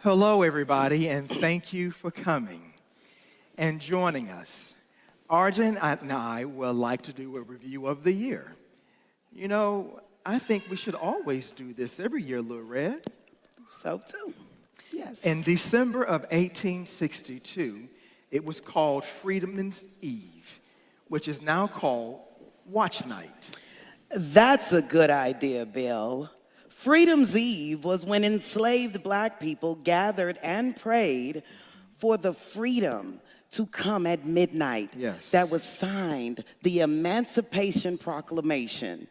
Hello, everybody, and thank you for coming and joining us. Arjun and I would like to do a review of the year. You know, I think we should always do this every year, Lil Red. So too. Yes. In December of 1862, it was called Freedom's Eve, which is now called Watch Night. That's a good idea, Bill. Freedom's Eve was when enslaved black people gathered and prayed for the freedom to come at midnight. Yes. That was signed, the Emancipation Proclamation.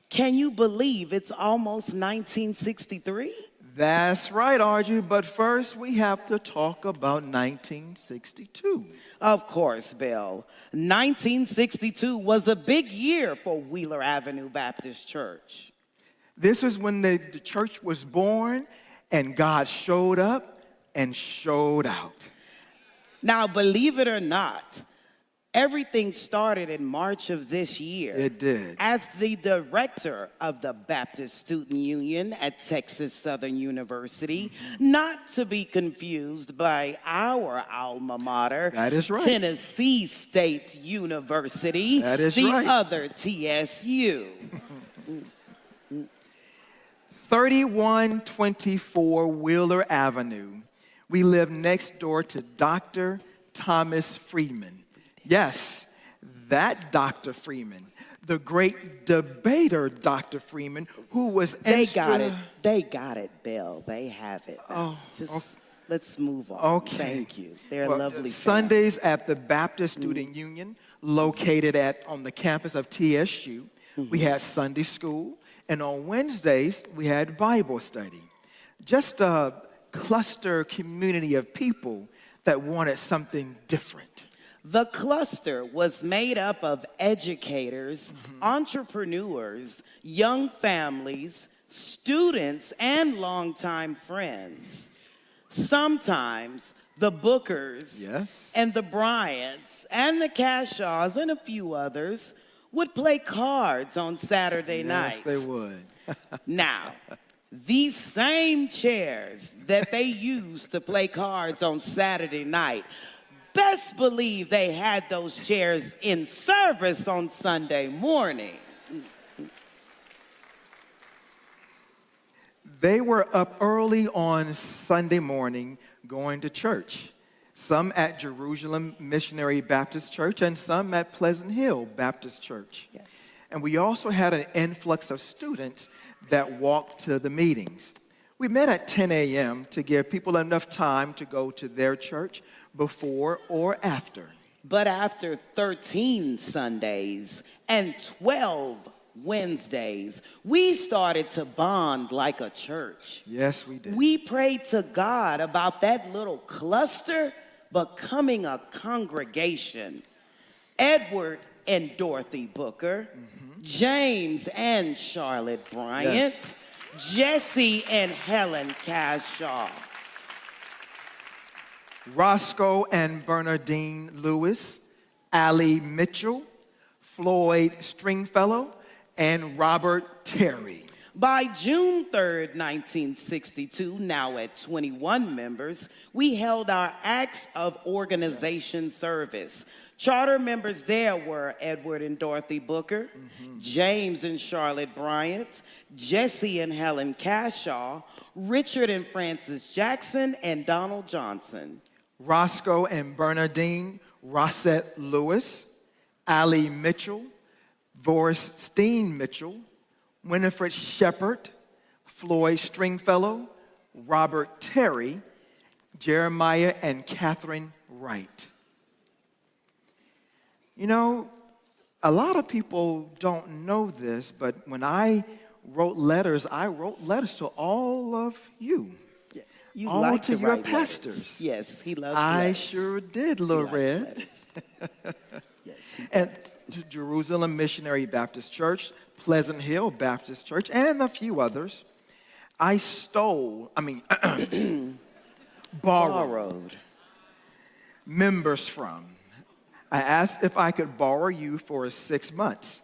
Can you believe it's almost 1963? That's right, Arjun, but first we have to talk about 1962. Of course, Bill. 1962 was a big year for Wheeler Avenue Baptist Church. This is when the church was born and God showed up and showed out. Now, believe it or not, everything started in March of this year. It did. As the director of the Baptist Student Union at Texas Southern University, not to be confused by our alma mater, That is right. Tennessee State University, That is the right. other TSU. 3124 Wheeler Avenue. We live next door to Dr. Thomas Freeman. Yes, that Dr. Freeman, the great debater Dr. Freeman, who was They got it. They got it, Bill. They have it. Let's move on. Okay. Thank you. They're Well, lovely. Sundays at the Baptist Student Union, located on the campus of TSU, we had Sunday school, and on Wednesdays we had Bible study. Just a cluster community of people that wanted something different. The cluster was made up of educators, entrepreneurs, young families, students, and longtime friends. Sometimes the Bookers Yes. and the Bryants and the Cashaws and a few others would play cards on Saturday nights. Yes, they would. Now, these same chairs that they used to play cards on Saturday night, best believe they had those chairs in service on Sunday morning. They were up early on Sunday morning going to church. Some at Jerusalem Missionary Baptist Church and some at Pleasant Hill Baptist Church. Yes. And we also had an influx of students that walked to the meetings. We met at 10 a.m. to give people enough time to go to their church before or after. But after 13 Sundays and 12 Wednesdays, we started to bond like a church. Yes, we did. We prayed to God about that little cluster becoming a congregation. Edward and Dorothy Booker, James and Charlotte Bryant, Yes. Jesse and Helen Cashaw, Roscoe and Bernardine Lewis, Allie Mitchell, Floyd Stringfellow, and Robert Terry. By June 3rd, 1962, now at 21 members, we held our Acts of Organization service. Charter members there were Edward and Dorothy Booker, James and Charlotte Bryant, Jesse and Helen Cashaw, Richard and Francis Jackson, and Donald Johnson. Roscoe and Bernardine Rossett Lewis, Allie Mitchell, Boris Steen Mitchell, Winifred Shepard, Floyd Stringfellow, Robert Terry, Jeremiah and Catherine Wright. You know, a lot of people don't know this, but when I wrote letters to all of you. Yes. You All like to to your write pastors. letters. Yes, he loves I letters. sure did, He Lil likes Red. letters. Yes, he And to Jerusalem Missionary Baptist Church, Pleasant Hill Baptist Church, and a few others. I borrowed members from. I asked if I could borrow you for 6 months.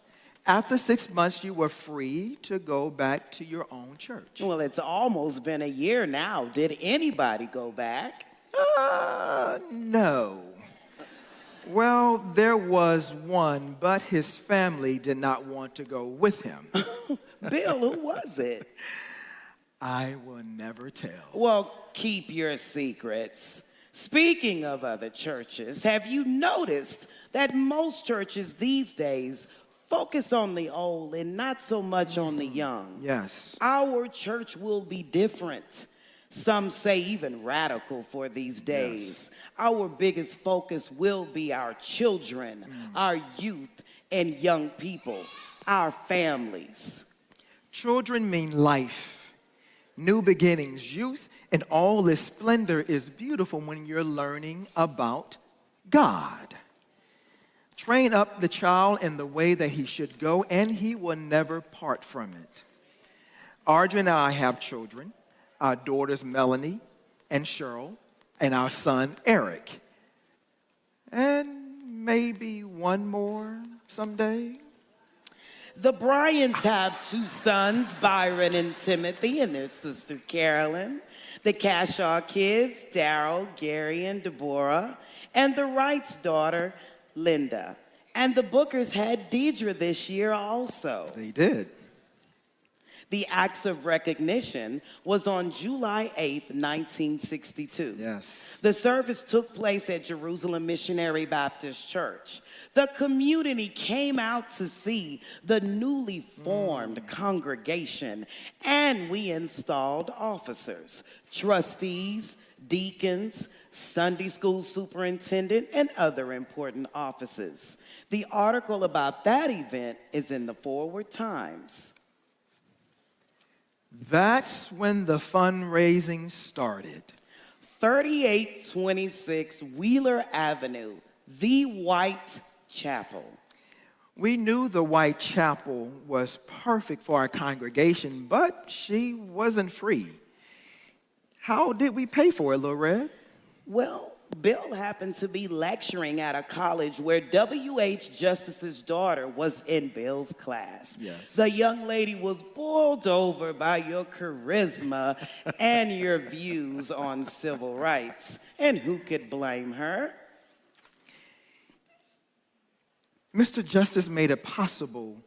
After 6 months, you were free to go back to your own church. Well, it's almost been a year now. Did anybody go back? No. Well, there was one, but his family did not want to go with him. Bill, who was it? I will never tell. Well, keep your secrets. Speaking of other churches, have you noticed that most churches these days focus on the old and not so much on the young? Yes. Our church will be different. Some say even radical for these days. Our biggest focus will be our children, our youth, and young people, our families. Children mean life, new beginnings, youth, and all this splendor is beautiful when you're learning about God. Train up the child in the way that he should go, and he will never part from it. Audrey and I have children, our daughters Melanie and Cheryl, and our son Eric. And maybe one more someday. The Bryants have two sons, Byron and Timothy, and their sister Carolyn. The Cashaw kids, Daryl, Gary, and Deborah. And the Wright's daughter, Linda. And the Bookers had Deidre this year also. They did. The acts of recognition was on July 8th, 1962. Yes. The service took place at Jerusalem Missionary Baptist Church. The community came out to see the newly formed congregation, and we installed officers, trustees, deacons, Sunday school superintendent, and other important offices. The article about that event is in the Forward Times. That's when the fundraising started. 3826 Wheeler Avenue, the White Chapel. We knew the White Chapel was perfect for our congregation, but she wasn't free. How did we pay for it, Lil Red? Well, Bill happened to be lecturing at a college where W.H. Justice's daughter was in Bill's class. Yes. The young lady was boiled over by your charisma and your views on civil rights. And who could blame her? Mr. Justice made it possible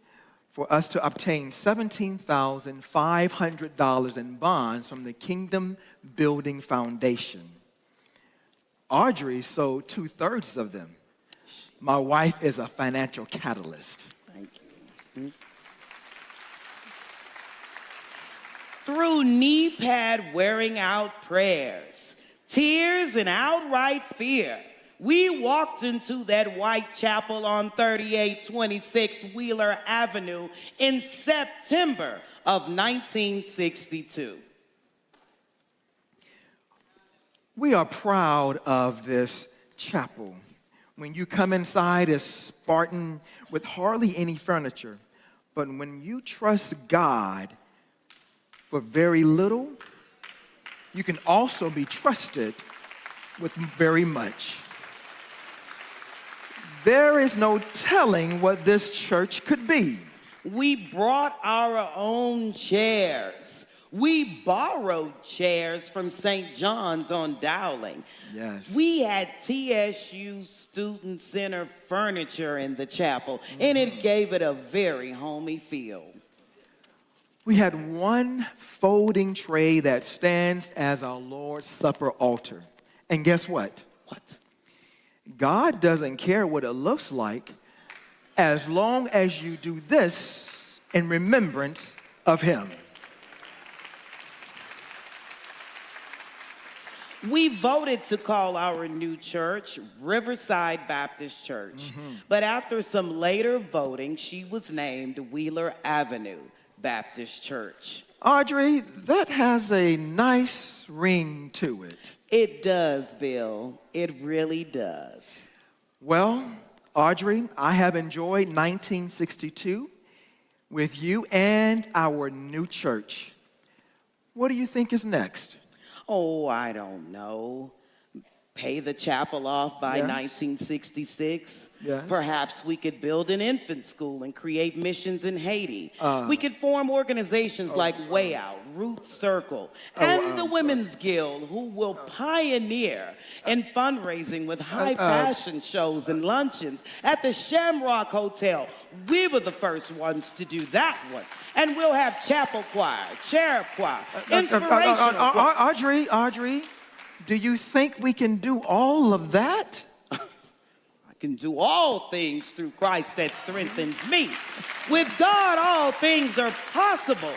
for us to obtain $17,500 in bonds from the Kingdom Building Foundation. Audrey sold 2/3 of them. My wife is a financial catalyst. Thank you. Through knee pad wearing out prayers, tears, and outright fear, we walked into that White Chapel on 3826 Wheeler Avenue in September of 1962. We are proud of this chapel. When you come inside, it's Spartan with hardly any furniture. But when you trust God for very little, you can also be trusted with very much. There is no telling what this church could be. We brought our own chairs. We borrowed chairs from St. John's on Dowling. Yes. We had TSU Student Center furniture in the chapel, and it gave it a very homey feel. We had one folding tray that stands as our Lord's Supper altar. And guess what? What? God doesn't care what it looks like as long as you do this in remembrance of Him. We voted to call our new church Riverside Baptist Church. But after some later voting, she was named Wheeler Avenue Baptist Church. Audrey, that has a nice ring to it. It does, Bill. It really does. Well, Audrey, I have enjoyed 1962 with you and our new church. What do you think is next? Oh, I don't know. pay the chapel off by Yes. 1966. Yes. Perhaps we could build an infant school and create missions in Haiti. We could form organizations like Way Out, Ruth Circle, and the Women's Guild, who will pioneer in fundraising with high fashion shows and luncheons at the Shamrock Hotel. We were the first ones to do that one. And we'll have chapel choir, cherub choir, inspirational choir. Audrey, do you think we can do all of that? I can do all things through Christ that strengthens me. With God, all things are possible.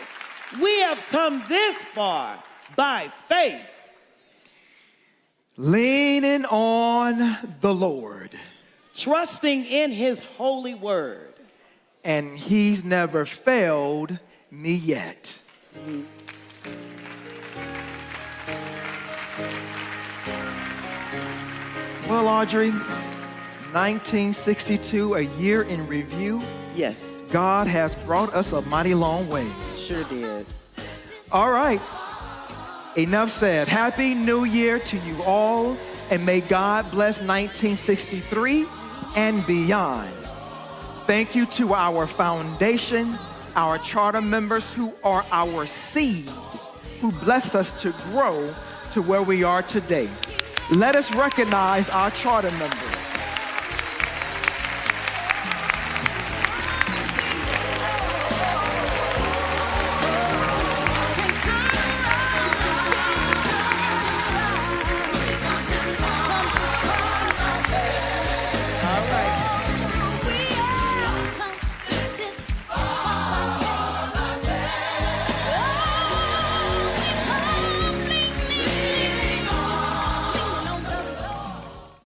We have come this far by faith. Leaning on the Lord. Trusting in his holy word. And he's never failed me yet. Well, Audrey, 1962, a year in review. Yes, God has brought us a mighty long way. sure did. All right, enough said. Happy New Year to you all, and may God bless 1963 and beyond. Thank you to our foundation, our charter members who are our seeds, who bless us to grow to where we are today. Let us recognize our charter members.